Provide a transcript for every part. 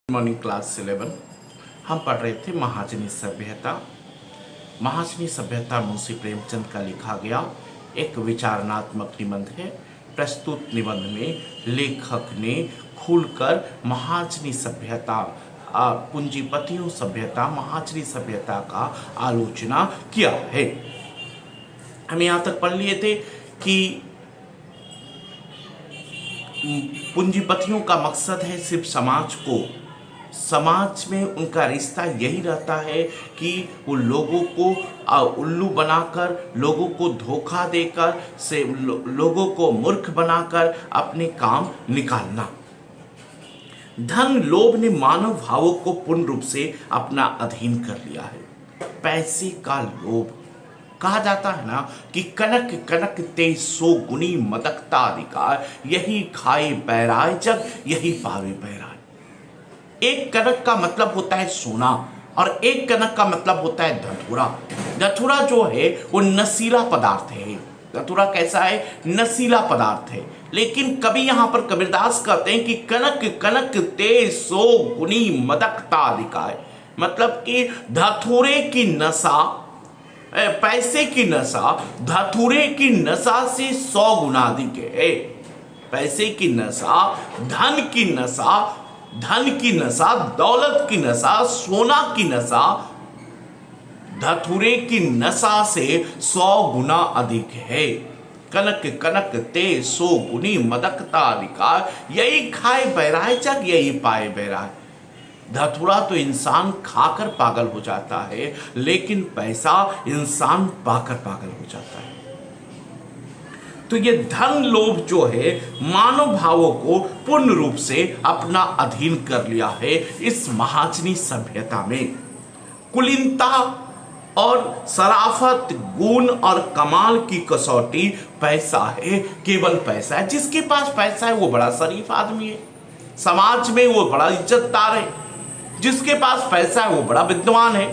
Morning class 11 हम पढ़ रहे थे महाजनी सभ्यता। महाजनी सभ्यता मुंशी प्रेमचंद का लिखा गया एक विचारणात्मक निबंध है। प्रस्तुत निबंध में लेखक ने खुलकर महाजनी सभ्यता, पूंजीपतियों सभ्यता, महाजनी सभ्यता का आलोचना किया है। हम यहाँ तक पढ़ लिए थे कि पूंजीपतियों का मकसद है सिर्फ समाज में उनका रिश्ता यही रहता है कि वो लोगों को उल्लू बनाकर, लोगों को धोखा देकर, लोगों को मूर्ख बनाकर अपने काम निकालना। धन लोभ ने मानव भावों को पूर्ण रूप से अपना अधीन कर लिया है। पैसे का लोभ, कहा जाता है ना कि कनक कनक ते 100 गुनी मदकता अधिकार, यही खाए बैराय जग, यही पावे बैराय। एक कनक का मतलब होता है सोना और एक कनक का मतलब होता है धतूरा। धतूरा जो है वो नशीला पदार्थ है। धतूरा कैसा है? नशीला पदार्थ है। लेकिन कभी यहां पर कबीरदास कहते हैं कि कनक कनक ते 100 गुनी मदकता अधिकार, मतलब कि धतूरे की नशा, पैसे की नशा धतूरे की नशा से 100 गुना अधिक है। पैसे की नशा, धन की नशा, दौलत की नशा, सोना की नशा धतूरे की नशा से 100 गुना अधिक है। कनक कनक ते 100 गुनी मदकता अधिकार, यही खाए बैराय जग, यही पाए बैराय। धतूरा तो इंसान खाकर पागल हो जाता है, लेकिन पैसा इंसान पाकर पागल हो जाता है। तो ये धन लोभ जो है मानव भावों को पूर्ण रूप से अपना अधीन कर लिया है। इस महाजनी सभ्यता में कुलीनता और शराफत, गुण और कमाल की कसौटी पैसा है, केवल पैसा है। जिसके पास पैसा है वो बड़ा शरीफ आदमी है, समाज में वो बड़ा इज्जतदार है। जिसके पास पैसा है वो बड़ा विद्वान है।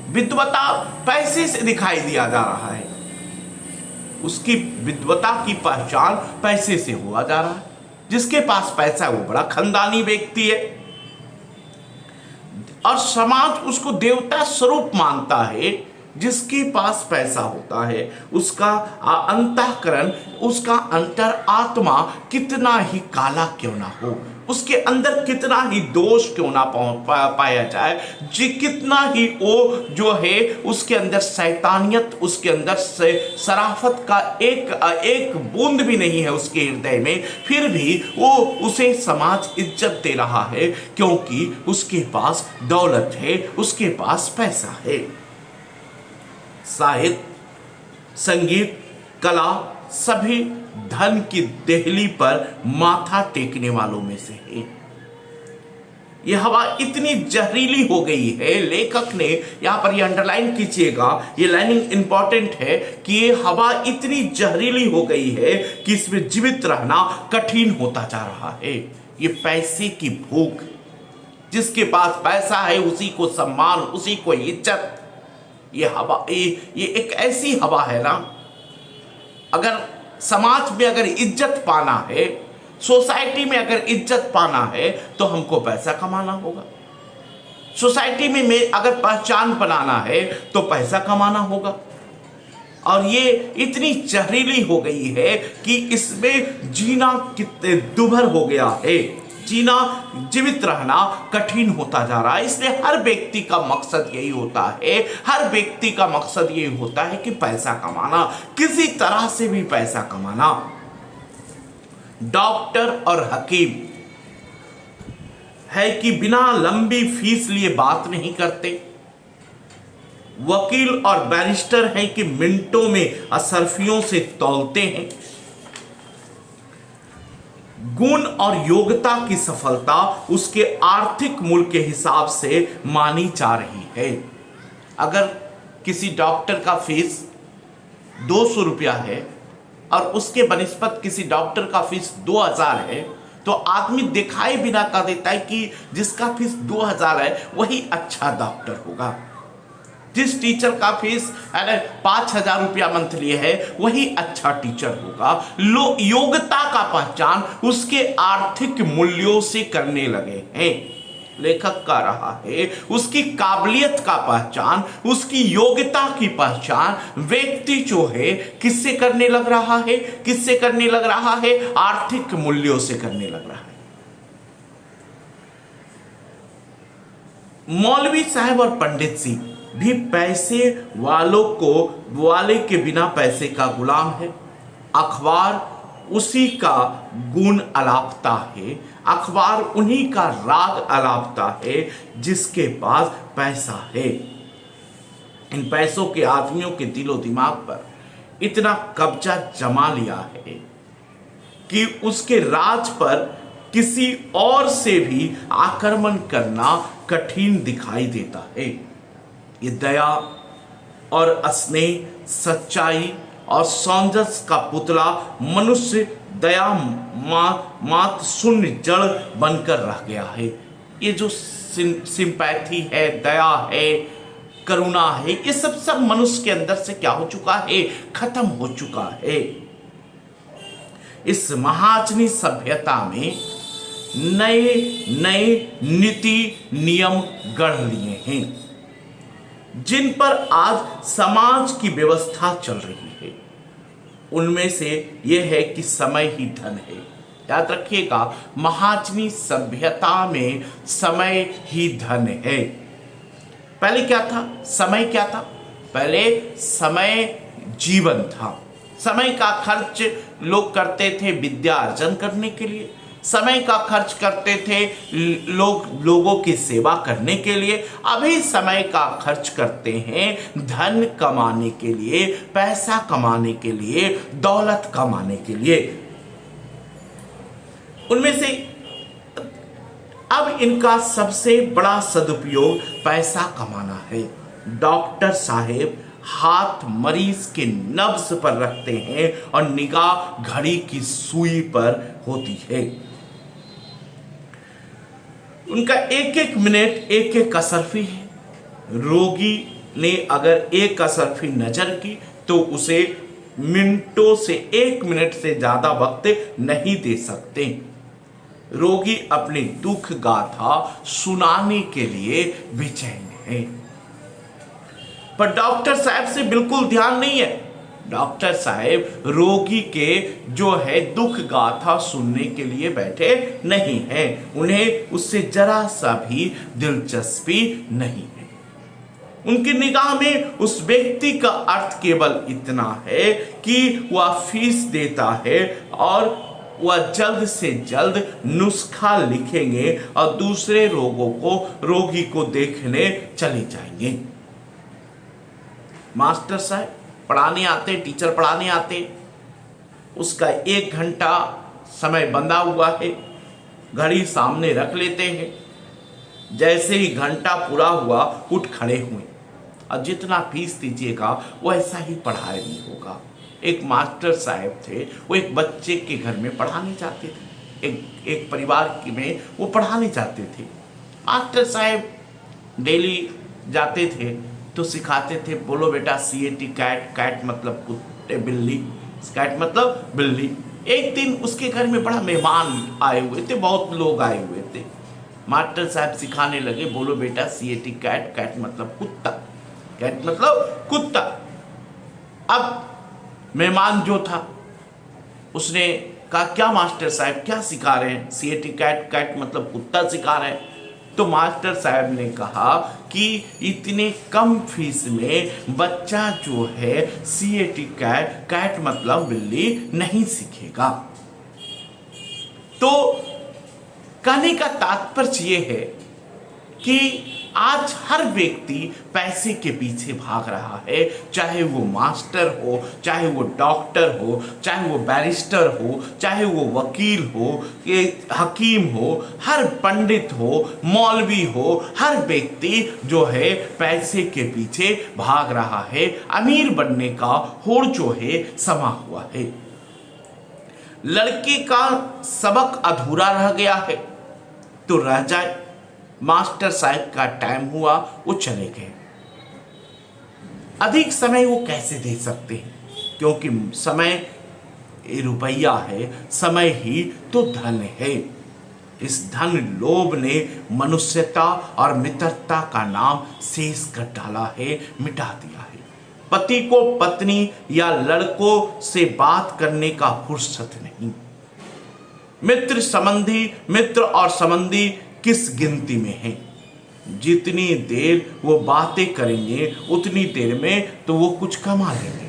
विद्वता पैसे से दिखाई दिया जा रहा है, उसकी विद्वता की पहचान पैसे से हुआ जा रहा है। जिसके पास पैसा है वो बड़ा खानदानी व्यक्ति है और समाज उसको देवता स्वरूप मानता है। जिसके पास पैसा होता है उसका अंतःकरण, उसका अंतर आत्मा कितना ही काला क्यों ना हो, उसके अंदर कितना ही दोष क्यों ना पाया जाए, जी कितना ही वो जो है उसके अंदर शैतानियत, उसके अंदर से शराफत का एक बूंद भी नहीं है उसके हृदय में, फिर भी वो उसे समाज इज्जत दे रहा है क्योंकि उसके पास दौलत है, उसके पास पैसा है। साहित्य, संगीत, कला सभी धन की देहली पर माथा टेकने वालों में से है। यह हवा इतनी जहरीली हो गई है, लेखक ने यहां पर यह अंडरलाइन कीजिएगा, ये लाइनिंग इंपॉर्टेंट है कि ये हवा इतनी जहरीली हो गई है कि इसमें जीवित रहना कठिन होता जा रहा है। ये पैसे की भूख, जिसके पास पैसा है उसी को सम्मान, उसी को इज्जत। ये हवा, ये एक ऐसी हवा है ना, अगर समाज में अगर इज्जत पाना है, सोसाइटी में अगर इज्जत पाना है तो हमको पैसा कमाना होगा। सोसाइटी में अगर पहचान बनाना है तो पैसा कमाना होगा। और ये इतनी जहरीली हो गई है कि इसमें जीना कितने दुभर हो गया है, जीना, जीवित रहना कठिन होता जा रहा है। इसलिए हर व्यक्ति का मकसद यही होता है, हर व्यक्ति का मकसद यही होता है कि पैसा कमाना, किसी तरह से भी पैसा कमाना। डॉक्टर और हकीम है कि बिना लंबी फीस लिए बात नहीं करते। वकील और बैरिस्टर है कि मिनटों में असरफियों से तौलते हैं। गुण और योग्यता की सफलता उसके आर्थिक मूल्य के हिसाब से मानी जा रही है। अगर किसी डॉक्टर का फीस 200 रुपया है और उसके बनिस्पत किसी डॉक्टर का फीस 2000 है, तो आदमी दिखाई बिना कर देता है कि जिसका फीस 2000 है वही अच्छा डॉक्टर होगा। जिस टीचर का फीस 5,000 रुपया मंथली है वही अच्छा टीचर होगा। योग्यता का पहचान उसके आर्थिक मूल्यों से करने लगे हैं। लेखक का रहा है, उसकी काबिलियत का पहचान, उसकी योग्यता की पहचान व्यक्ति जो है किससे करने लग रहा है? किससे करने लग रहा है? आर्थिक मूल्यों से करने लग रहा है। मौलवी साहब और पंडित जी भी पैसे वाले के बिना पैसे का गुलाम है। अखबार उसी का गुण अलापता है, अखबार उन्हीं का राग अलापता है जिसके पास पैसा है। इन पैसों के आदमियों के दिलो दिमाग पर इतना कब्जा जमा लिया है कि उसके राज पर किसी और से भी आक्रमण करना कठिन दिखाई देता है। ये दया और स्नेह, सच्चाई और सौंदर्य का पुतला मनुष्य दया मात शून्य जड़ बनकर रह गया है। ये जो सिंपैथी है, दया है, करुणा है, ये सब मनुष्य के अंदर से क्या हो चुका है? खत्म हो चुका है। इस महाजनी सभ्यता में नए नए नीति नियम गढ़ लिए हैं जिन पर आज समाज की व्यवस्था चल रही है। उनमें से यह है कि समय ही धन है। याद रखिएगा, महाजनी सभ्यता में समय ही धन है। पहले क्या था? समय क्या था? पहले समय जीवन था। समय का खर्च लोग करते थे विद्या अर्जन करने के लिए, समय का खर्च करते थे लोगों की सेवा करने के लिए। अभी समय का खर्च करते हैं धन कमाने के लिए, पैसा कमाने के लिए, दौलत कमाने के लिए। उनमें से अब इनका सबसे बड़ा सदुपयोग पैसा कमाना है। डॉक्टर साहेब हाथ मरीज के नब्ज पर रखते हैं और निगाह घड़ी की सुई पर होती है। उनका एक एक मिनट एक एक असरफी है। रोगी ने अगर एक असरफी नजर की तो उसे मिनटों से, एक मिनट से ज्यादा वक्त नहीं दे सकते। रोगी अपनी दुख गाथा सुनाने के लिए बेचैन है, पर डॉक्टर साहब से बिल्कुल ध्यान नहीं है। डॉक्टर साहब रोगी के जो है दुख गाथा सुनने के लिए बैठे नहीं हैं। उन्हें उससे जरा सा भी दिलचस्पी नहीं है। उनकी निगाह में उस व्यक्ति का अर्थ केवल इतना है कि वह फीस देता है और वह जल्द से जल्द नुस्खा लिखेंगे और दूसरे रोगी को देखने चले जाएंगे। मास्टर साहब पढ़ाने आते, टीचर पढ़ाने आते, उसका 1 घंटा समय बंधा हुआ है, घड़ी सामने रख लेते हैं। जैसे ही घंटा पूरा हुआ उठ खड़े हुए और जितना फीस दीजिएगा वैसा ही पढ़ाया नहीं होगा। एक मास्टर साहब थे, वो एक बच्चे के घर में पढ़ाने जाते थे, एक परिवार में वो पढ़ाने जाते थे। मास्टर साहब डेली जाते थे तो सिखाते थे, बोलो बेटा CAT, कैट मतलब कुत्ते, बिल्ली, कैट मतलब बिल्ली। एक दिन उसके घर में बड़ा मेहमान आए हुए थे, बहुत लोग आए हुए थे। मास्टर साहब सिखाने लगे, बोलो बेटा CAT, कैट मतलब कुत्ता, कैट मतलब कुत्ता। अब मेहमान जो था उसने कहा, क्या मास्टर साहब क्या सिखा रहे हैं? CAT, कैट मतलब कुत्ता सिखा रहे हैं। तो मास्टर साहब ने कहा कि इतने कम फीस में बच्चा जो है CAT, कैट मतलब बिल्ली नहीं सीखेगा। तो कहने का तात्पर्य ये है कि आज हर व्यक्ति पैसे के पीछे भाग रहा है, चाहे वो मास्टर हो, चाहे वो डॉक्टर हो, चाहे वो बैरिस्टर हो, चाहे वो वकील हो, हकीम हो, हर पंडित हो, मौलवी हो, हर व्यक्ति जो है पैसे के पीछे भाग रहा है। अमीर बनने का होड़ जो है समा हुआ है। लड़के का सबक अधूरा रह गया है तो रह जाए। मास्टर साहब का टाइम हुआ, वो चले गए। अधिक समय वो कैसे दे सकते हैं? क्योंकि समय रुपया है, समय ही तो धन है। इस धन लोभ ने मनुष्यता और मित्रता का नाम शेष कर डाला है, मिटा दिया है। पति को पत्नी या लड़कों से बात करने का फुर्सत नहीं। मित्र और संबंधी किस गिनती में है? जितनी देर वो बातें करेंगे उतनी देर में तो वो कुछ कमा लेंगे।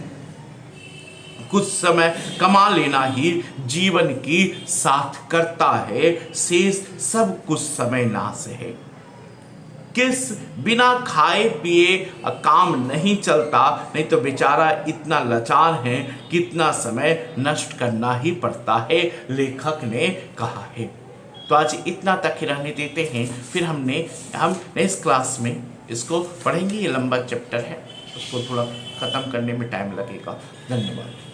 कुछ समय कमा लेना ही जीवन की सार्थकता है, शेष सब कुछ समय नाश है। किस बिना खाए पिए काम नहीं चलता, नहीं तो बेचारा इतना लाचार है, कितना समय नष्ट करना ही पड़ता है, लेखक ने कहा है। तो आज इतना तक ही रहने देते हैं, फिर हम नेक्स्ट क्लास में इसको पढ़ेंगे। ये लंबा चैप्टर है, उसको थोड़ा ख़त्म करने में टाइम लगेगा। धन्यवाद।